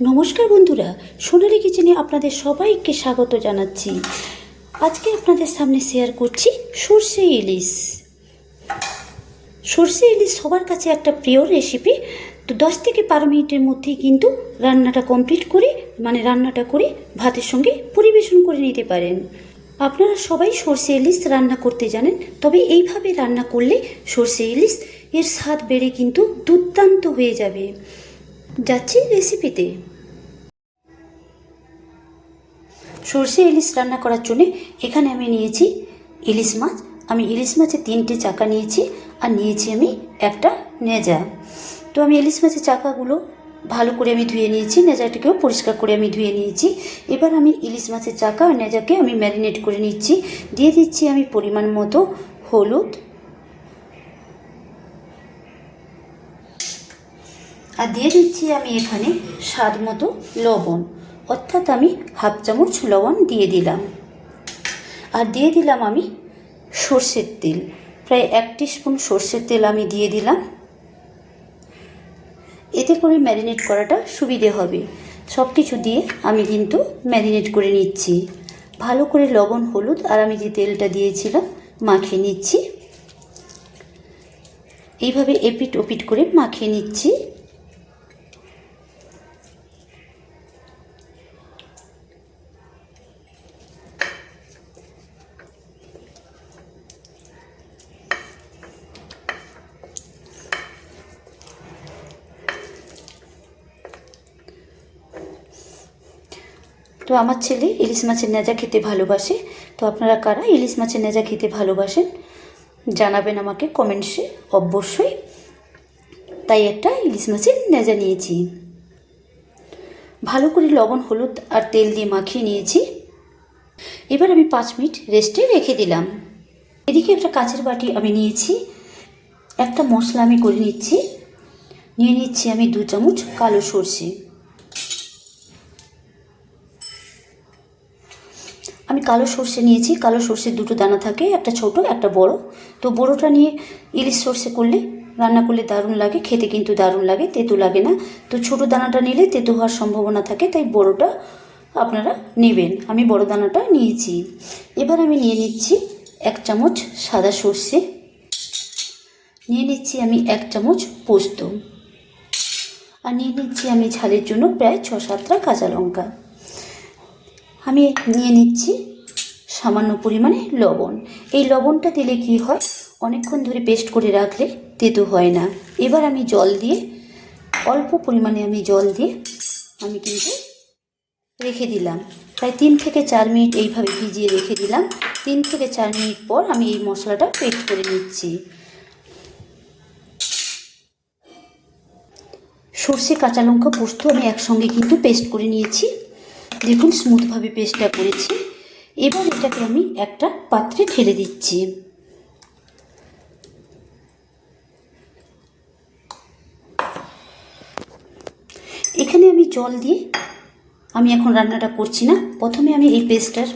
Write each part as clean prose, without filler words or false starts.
নমস্কার বন্ধুরা, সোনালী কিচেনে আপনাদের সবাইকে স্বাগত জানাচ্ছি। আজকে আপনাদের সামনে শেয়ার করছি সর্ষে ইলিশ। সর্ষে ইলিশ সবার কাছে একটা প্রিয় রেসিপি। তো 10 থেকে 12 মিনিটের মধ্যেই কিন্তু রান্নাটা কমপ্লিট করে রান্নাটা করে ভাতের সঙ্গে পরিবেশন করে নিতে পারেন। আপনারা সবাই সর্ষে ইলিশ রান্না করতে জানেন, তবে এইভাবে রান্না করলে সর্ষে ইলিশ এর স্বাদ বেড়ে কিন্তু দুর্দান্ত হয়ে যাবে। যাচ্ছি রেসিপিতে। সর্ষে ইলিশ রান্না করার জন্য এখানে আমি নিয়েছি ইলিশ মাছ। আমি ইলিশ মাছের 3টে চাকা নিয়েছি, আর নিয়েছি আমি একটা নেজা। তো আমি ইলিশ মাছের চাকাগুলো ভালো করে আমি ধুয়ে নিয়েছি, নেজাটাকেও পরিষ্কার করে আমি ধুয়ে নিয়েছি। এবার আমি ইলিশ মাছের চাকা আর নেজাকে আমি ম্যারিনেট করে নিচ্ছি। দিয়ে দিচ্ছি আমি পরিমাণ মতো হলুদ, আর দিয়ে দিচ্ছি আমি এখানে স্বাদ মতো লবণ, অর্থাৎ আমি হাফ চামচ লবণ দিয়ে দিলাম। আর দিয়ে দিলাম আমি সর্ষের তেল, প্রায় 1 টিস্পুন সর্ষের তেল আমি দিয়ে দিলাম। এতে করে ম্যারিনেট করাটা সুবিধে হবে। সব কিছু দিয়ে আমি কিন্তু ম্যারিনেট করে নিচ্ছি। ভালো করে লবণ, হলুদ আর আমি যে তেলটা দিয়েছিলাম মাখিয়ে নিচ্ছি। এইভাবে এপিট ওপিট করে মাখিয়ে নিচ্ছি। তো আমার ছেলে ইলিশ মাছের নেজা খেতে ভালোবাসে। তো আপনারা কারা ইলিশ মাছের নেজা খেতে ভালোবাসেন জানাবেন আমাকে কমেন্টসে অবশ্যই। তাই একটা ইলিশ মাছের নেজা নিয়েছি। ভালো করে লবণ, হলুদ আর তেল দিয়ে মাখিয়ে নিয়েছি। এবার আমি 5 মিনিট রেস্টে রেখে দিলাম। এদিকে একটা কাচের বাটি আমি নিয়েছি, একটা মশলা আমি করে নিচ্ছি। নিয়ে নিচ্ছি আমি 2 চামচ কালো সর্ষে। আমি কালো সর্ষে নিয়েছি। কালো সর্ষের 2টো দানা থাকে, একটা ছোট একটা বড়। তো বড়টা নিয়ে ইলিশ সর্ষে করলে রান্না করলে দারুণ লাগে, খেতে কিন্তু দারুণ লাগে, তেতো লাগে না। তো ছোট দানাটা নিলে তেতো হওয়ার সম্ভাবনা থাকে, তাই বড়টা আপনারা নেবেন। আমি বড় দানাটা নিয়েছি। এবার আমি নিয়ে নিচ্ছি 1 চামচ সাদা সর্ষে, নিয়ে নিচ্ছি আমি 1 চামচ পোস্ত, আর নিয়ে নিচ্ছি আমি ঝালের জন্য প্রায় 6-7টা কাঁচা লঙ্কা। আমি নিয়ে নিচ্ছি সামান্য পরিমাণে লবণ। এই লবণটা দিলে কি হয়, অনেকক্ষণ ধরে পেস্ট করে রাখলে তেতো হয় না। এবার আমি জল দিয়ে, অল্প পরিমাণে আমি জল দিয়ে আমি কিন্তু রেখে দিলাম। প্রায় 3 থেকে 4 মিনিট এইভাবে ভিজিয়ে রেখে দিলাম। 3 থেকে 4 মিনিট পর আমি এই মশলাটা পেস্ট করে নিচ্ছি। সর্ষে, কাঁচা লঙ্কা, পোস্ত আমি একসঙ্গে কিন্তু পেস্ট করে নিয়েছি। দেখুন স্মুথভাবে পেস্টটা করেছি। এবার এটাকে আমি একটা পাত্রে ঢেলে দিচ্ছি। এখানে আমি জল দিয়ে আমি এখন রান্নাটা করছি না। প্রথমে আমি এই পেস্টটার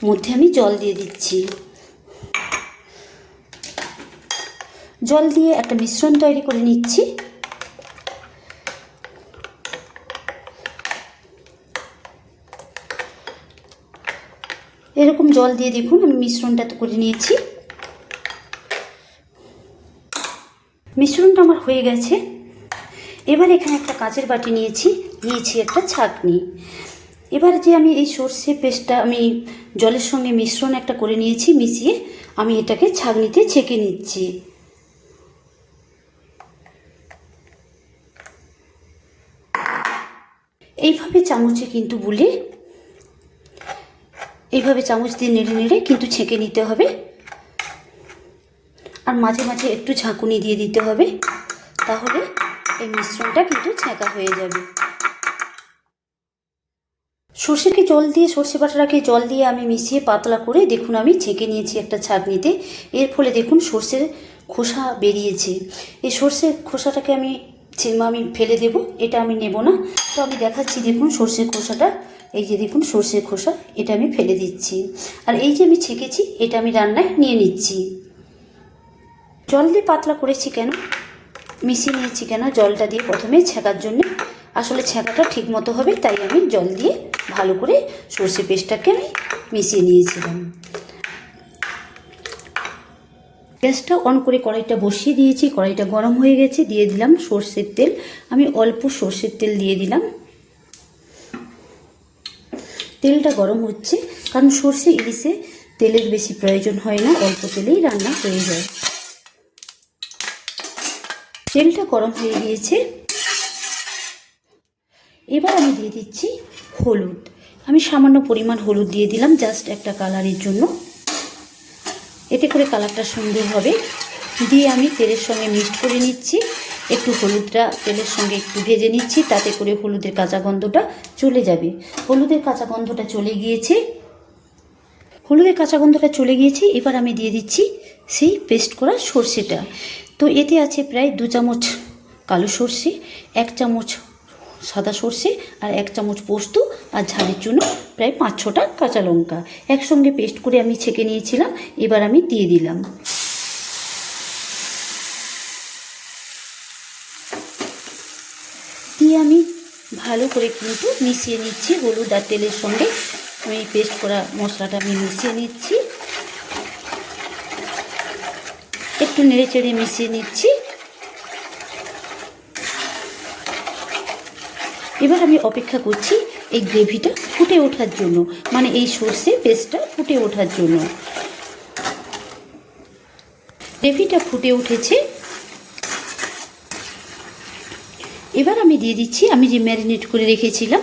মধ্যে আমি জল দিয়ে দিচ্ছি। জল দিয়ে একটা মিশ্রণ তৈরি করে নিচ্ছি। এরকম জল দিয়ে দেখুন আমি মিশ্রণটা করে নিয়েছি। মিশ্রণটা আমার হয়ে গেছে। এবার এখানে একটা কাঁচের বাটি নিয়েছি একটা ছাঁকনি। এবার যে আমি এই সর্ষে পেস্টটা আমি জলের সঙ্গে মিশ্রণ একটা করে নিয়েছি, মিশিয়ে আমি এটাকে ছাঁকনিতে ছেঁকে নিচ্ছি। এইভাবে চামচে কিন্তু বুলিয়ে, এইভাবে চামচ দিয়ে নেড়ে নেড়ে কিন্তু ছেঁকে নিতে হবে। আর মাঝে মাঝে একটু ঝাঁকুনি দিয়ে দিতে হবে, তাহলে এই মিশ্রণটা কিন্তু ছেঁকা হয়ে যাবে। সর্ষেকে জল দিয়ে, সর্ষে বাটাটাকে জল দিয়ে আমি মিশিয়ে পাতলা করে দেখুন আমি ছেঁকে নিয়েছি একটা ছাঁকনিতে। এর ফলে দেখুন সর্ষের খোসা বেরিয়েছে। এই সর্ষের খোসাটাকে আমি ফেলে দেব, এটা আমি নেব না। তো আমি দেখাচ্ছি, দেখুন সর্ষের খোসাটা, এই যে দেখুন সর্ষের খোসা, এটা আমি ফেলে দিচ্ছি। আর এই যে আমি ছেঁকেছি এটা আমি রান্নায় নিয়ে নিচ্ছি। জল দিয়ে পাতলা করেছি কেন, মিশিয়ে নিয়েছি কেন জলটা দিয়ে, প্রথমে ছেঁকার জন্য। আসলে ছ্যাঁকাটা ঠিক মতো হবে, তাই আমি জল দিয়ে ভালো করে সর্ষে পেস্টটাকে আমি মিশিয়ে নিয়েছিলাম। গ্যাসটা অন করে কড়াইটা বসিয়ে দিয়েছি, কড়াইটা গরম হয়ে গেছে, দিয়ে দিলাম সর্ষের তেল। আমি অল্প সর্ষের তেল দিয়ে দিলাম। তেলটা গরম হচ্ছে, কারণ সর্ষে ইলিশে তেলের বেশি প্রয়োজন হয় না, অল্প তেলেই রান্না হয়ে যায়। তেলটা গরম হয়ে গিয়েছে, এবার আমি দিয়ে দিচ্ছি হলুদ। আমি সামান্য পরিমাণ হলুদ দিয়ে দিলাম, জাস্ট একটা কালারের জন্য, এতে করে কালারটা সুন্দর হবে। দিয়ে আমি তেলের সঙ্গে মিক্সড করে নিচ্ছি। একটু হলুদটা তেলের সঙ্গে একটু ভেজে নিচ্ছি, তাতে করে হলুদের কাঁচা গন্ধটা চলে যাবে। হলুদের কাঁচা গন্ধটা চলে গিয়েছে, এবার আমি দিয়ে দিচ্ছি সেই পেস্ট করা সর্ষেটা। তো এতে আছে প্রায় 2 চামচ কালো সর্ষে, 1 চামচ সাদা সর্ষে আর 1 চামচ পোস্ত, আর ঝালের জন্য প্রায় 5-6টা কাঁচা লঙ্কা একসঙ্গে পেস্ট করে আমি ছেঁকে নিয়েছিলাম। এবার আমি দিয়ে দিলাম। দিয়ে আমি ভালো করে কিন্তু মিশিয়ে নিচ্ছি। হলুদ আর তেলের সঙ্গে আমি পেস্ট করা মশলাটা আমি মিশিয়ে নিচ্ছি, একটু নেড়ে চেড়ে মিশিয়ে নিচ্ছি। এবার আমি অপেক্ষা করছি এই গ্রেভিটা ফুটে ওঠার জন্য, মানে এই সর্ষে পেস্টটা ফুটে ওঠার জন্য। গ্রেভিটা ফুটে উঠেছে, এবার আমি দিয়ে দিচ্ছি আমি যে ম্যারিনেট করে রেখেছিলাম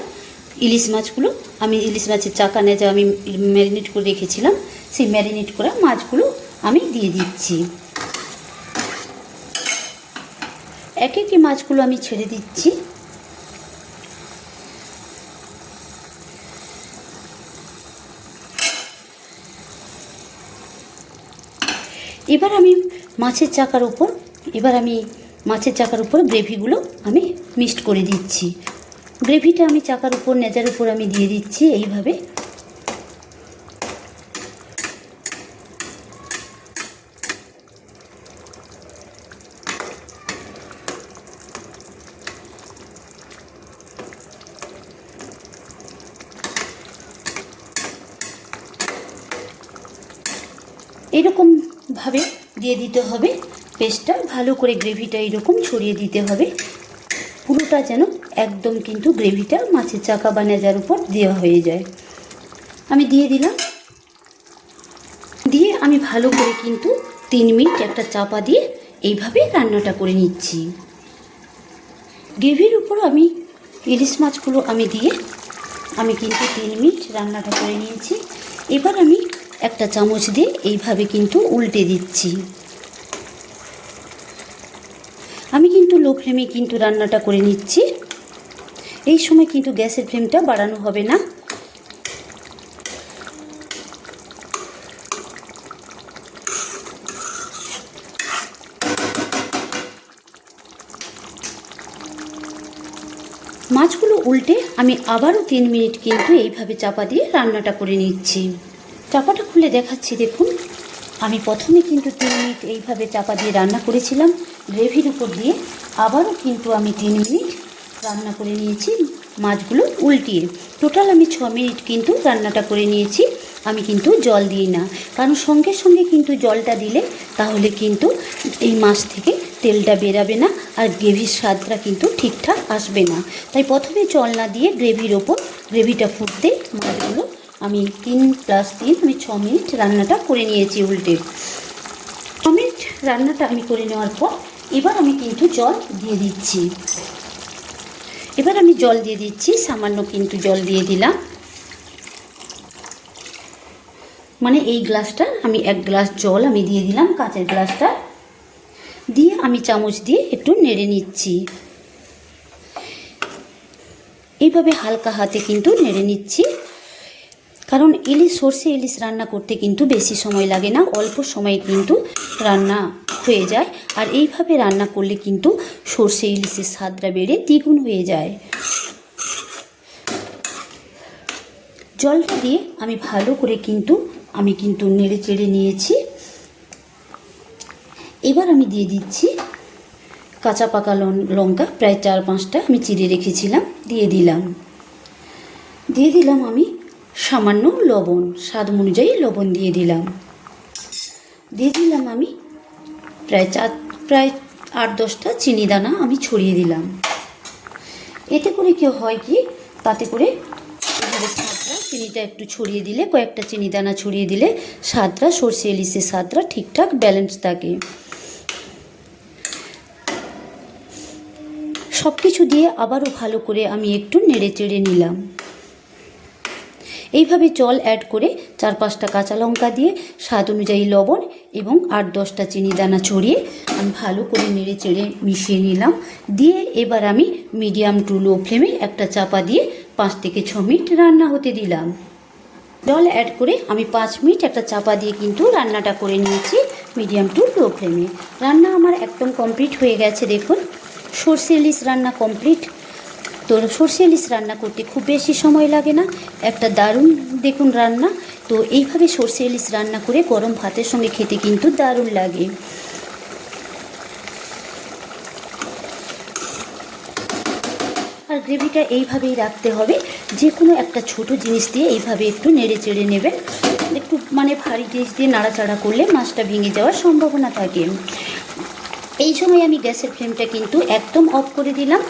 ইলিশ মাছগুলো। আমি ইলিশ মাছের চাকা নেজা আমি ম্যারিনেট করে রেখেছিলাম, সেই ম্যারিনেট করা মাছগুলো আমি দিয়ে দিচ্ছি। এক একে মাছগুলো আমি ছেড়ে দিচ্ছি। এবার আমি মাছের চাকার উপর গ্রেভিগুলো আমি মিক্সড করে দিচ্ছি। গ্রেভিটা আমি চাকার উপর নেজার উপর আমি দিয়ে দিচ্ছি এইভাবে। এইরকমভাবে দিয়ে দিতে হবে পেস্টটা, ভালো করে গ্রেভিটা এইরকম ছড়িয়ে দিতে হবে, পুরোটা যেন একদম কিন্তু গ্রেভিটা মাছের চাকা বা নেজার উপর দেওয়া হয়ে যায়। আমি দিয়ে দিলাম, দিয়ে আমি ভালো করে কিন্তু 3 মিনিট একটা চাপা দিয়ে এইভাবে রান্নাটা করে নিচ্ছি। গ্রেভির উপর আমি ইলিশ মাছগুলো আমি দিয়ে আমি কিন্তু 3 মিনিট রান্নাটা করে নিয়েছি। এবার আমি একটা চামচ দিয়ে এইভাবে কিন্তু উল্টে দিচ্ছি। আমি কিন্তু লো ফ্লেমে কিন্তু রান্নাটা করে নিচ্ছি। এই সময় কিন্তু গ্যাসের ফ্লেমটা বাড়ানো হবে না। মাছগুলো উল্টে আমি আবারও 3 মিনিট কিন্তু এইভাবে চাপা দিয়ে রান্নাটা করে নিচ্ছি। চাপাটা খুলে দেখাচ্ছি, দেখুন আমি প্রথমে কিন্তু 3 মিনিট এইভাবে চাপা দিয়ে রান্না করেছিলাম গ্রেভির উপর দিয়ে, আবারও কিন্তু আমি 3 মিনিট রান্না করে নিয়েছি মাছগুলো উল্টিয়ে। টোটাল আমি 6 মিনিট কিন্তু রান্নাটা করে নিয়েছি। আমি কিন্তু জল দিই না, কারণ সঙ্গে সঙ্গে কিন্তু জলটা দিলে তাহলে কিন্তু এই মাছ থেকে তেলটা বেরাবে না, আর গ্রেভির স্বাদটা কিন্তু ঠিকঠাক আসবে না। তাই প্রথমে জল না দিয়ে গ্রেভির ওপর গ্রেভিটা ফুটতে মাছগুলো আমি 3+3 আমি 6 মিনিট রান্নাটা করে নিয়েছি উল্টে। 6 মিনিট রান্নাটা আমি করে নেওয়ার পর এবার আমি কিন্তু জল দিয়ে দিচ্ছি। সামান্য কিন্তু জল দিয়ে দিলাম, মানে এই গ্লাসটা আমি 1 গ্লাস জল আমি দিয়ে দিলাম, কাঁচের গ্লাসটা দিয়ে আমি চামচ দিয়ে একটু নেড়ে নিচ্ছি। এইভাবে হালকা হাতে কিন্তু নেড়ে নিচ্ছি, কারণ সর্ষে ইলিশ রান্না করতে কিন্তু বেশি সময় লাগে না, অল্প সময়ে কিন্তু রান্না হয়ে যায়। আর এইভাবে রান্না করলে কিন্তু সর্ষে ইলিশের স্বাদটা বেড়ে দ্বিগুণ হয়ে যায়। জলটা দিয়ে আমি ভালো করে কিন্তু নেড়ে চেড়ে নিয়েছি। এবার আমি দিয়ে দিচ্ছি কাঁচা পাকা লঙ্কা প্রায় 4-5টা আমি চিড়ে রেখেছিলাম দিয়ে দিলাম আমি সামান্য লবণ, স্বাদ অনুযায়ী লবণ দিয়ে দিলাম আমি প্রায় 8-10টা চিনি দানা আমি ছড়িয়ে দিলাম। এতে করে কি হয় কি, তাতে করে স্বাদটা, চিনিটা একটু ছড়িয়ে দিলে, কয়েকটা চিনি দানা ছড়িয়ে দিলে স্বাদটা, সর্ষে ইলিশের স্বাদটা ঠিকঠাক ব্যালেন্স থাকে। সব কিছু দিয়ে আবারও ভালো করে আমি একটু নেড়ে চেড়ে নিলাম। এইভাবে জল অ্যাড করে 4-5টা কাঁচা লঙ্কা দিয়ে স্বাদ অনুযায়ী লবণ এবং 8-10টা চিনি দানা ছড়িয়ে আমি ভালো করে নেড়ে চেড়ে মিশিয়ে নিলাম। দিয়ে এবার আমি মিডিয়াম টু লো ফ্লেমে একটা চাপা দিয়ে 5 থেকে 6 মিনিট রান্না হতে দিলাম। জল অ্যাড করে আমি 5 মিনিট একটা চাপা দিয়ে কিন্তু রান্নাটা করে নিয়েছি মিডিয়াম টু লো ফ্লেমে। রান্না আমার একদম কমপ্লিট হয়ে গেছে। দেখুন, সর্ষে ইলিশ রান্না কমপ্লিট। তো সর্ষে ইলিশ রান্না করতে খুব বেশি সময় লাগে না, একটা দারুণ দেখুন রান্না। তো এইভাবে সর্ষে ইলিশ রান্না করে গরম ভাতের সঙ্গে খেতে কিন্তু দারুণ লাগে। আর গ্রেভিটা এইভাবেই রাখতে হবে, যে কোনো একটা ছোট জিনিস দিয়ে এইভাবে একটু নেড়ে চেড়ে নেবেন। একটু ভারী জিনিস দিয়ে নাড়াচাড়া করলে মাছটা ভেঙে যাওয়ার সম্ভাবনা থাকে। এই সময় আমি গ্যাসের ফ্লেমটা কিন্তু একদম অফ করে দিলাম।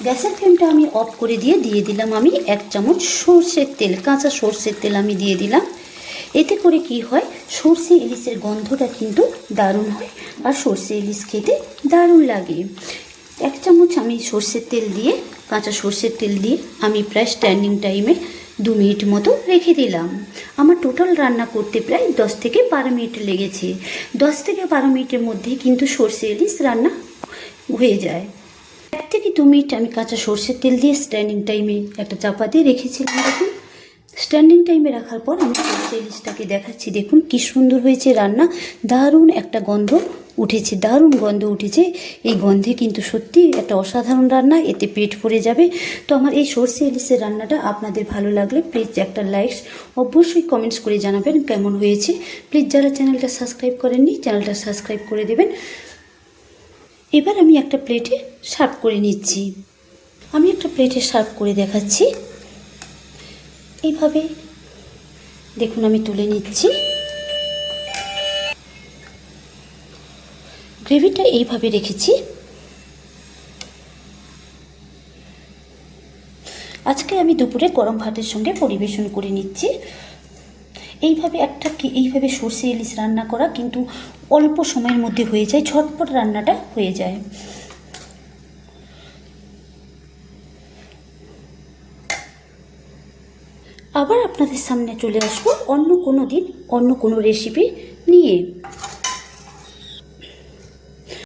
গ্যাসের ফ্লেমটা আমি অফ করে দিয়ে দিলাম আমি 1 চামচ সর্ষের তেল, কাঁচা সর্ষের তেল আমি দিয়ে দিলাম। এতে করে কি হয়, সর্ষে ইলিশের গন্ধটা কিন্তু দারুণ হয় আর সর্ষে ইলিশ খেতে দারুণ লাগে। 1 চামচ আমি সর্ষের তেল দিয়ে, কাঁচা সর্ষের তেল দিয়ে আমি প্রায় স্ট্যান্ডিং টাইমে 2 মিনিট মতো রেখে দিলাম। আমার টোটাল রান্না করতে প্রায় 10 থেকে 12 মিনিট লেগেছে। 10 থেকে 12 মিনিটের মধ্যেই কিন্তু সর্ষে ইলিশ রান্না হয়ে যায়। 1 থেকে 2 মিনিট আমি কাঁচা সর্ষের তেল দিয়ে স্ট্যান্ডিং টাইমে একটা চাপা দিয়ে রেখেছিলাম। দেখুন, স্ট্যান্ডিং টাইমে রাখার পর আমি সর্ষে ইলিশটাকে দেখাচ্ছি। দেখুন কি সুন্দর হয়েছে রান্না, দারুণ একটা গন্ধ উঠেছে, দারুণ গন্ধ উঠেছে। এই গন্ধে কিন্তু সত্যি একটা অসাধারণ রান্না, এতে পেট ভরে যাবে। তো আমার এই সর্ষে ইলিশের রান্নাটা আপনাদের ভালো লাগলে প্লিজ একটা লাইক, অবশ্যই কমেন্টস করে জানাবেন কেমন হয়েছে। প্লিজ যারা চ্যানেলটা সাবস্ক্রাইব করেননি, চ্যানেলটা সাবস্ক্রাইব করে দেবেন। এবার আমি একটা প্লেটে সার্ভ করে নিচ্ছি। আমি একটা প্লেটে সার্ভ করে দেখাচ্ছি। এইভাবে দেখুন আমি তুলে নিচ্ছি। গ্রেভিটা এইভাবে রেখেছি। আজকে আমি দুপুরে গরম ভাতের সঙ্গে পরিবেশন করে নিচ্ছি। এইভাবে সর্ষে ইলিশ রান্না করা কিন্তু অল্প সময়ের মধ্যে হয়ে যায়, ঝটপট রান্নাটা হয়ে যায়। আবার আপনাদের সামনে চলে আসবো অন্য কোনো দিন অন্য কোনো রেসিপি নিয়ে।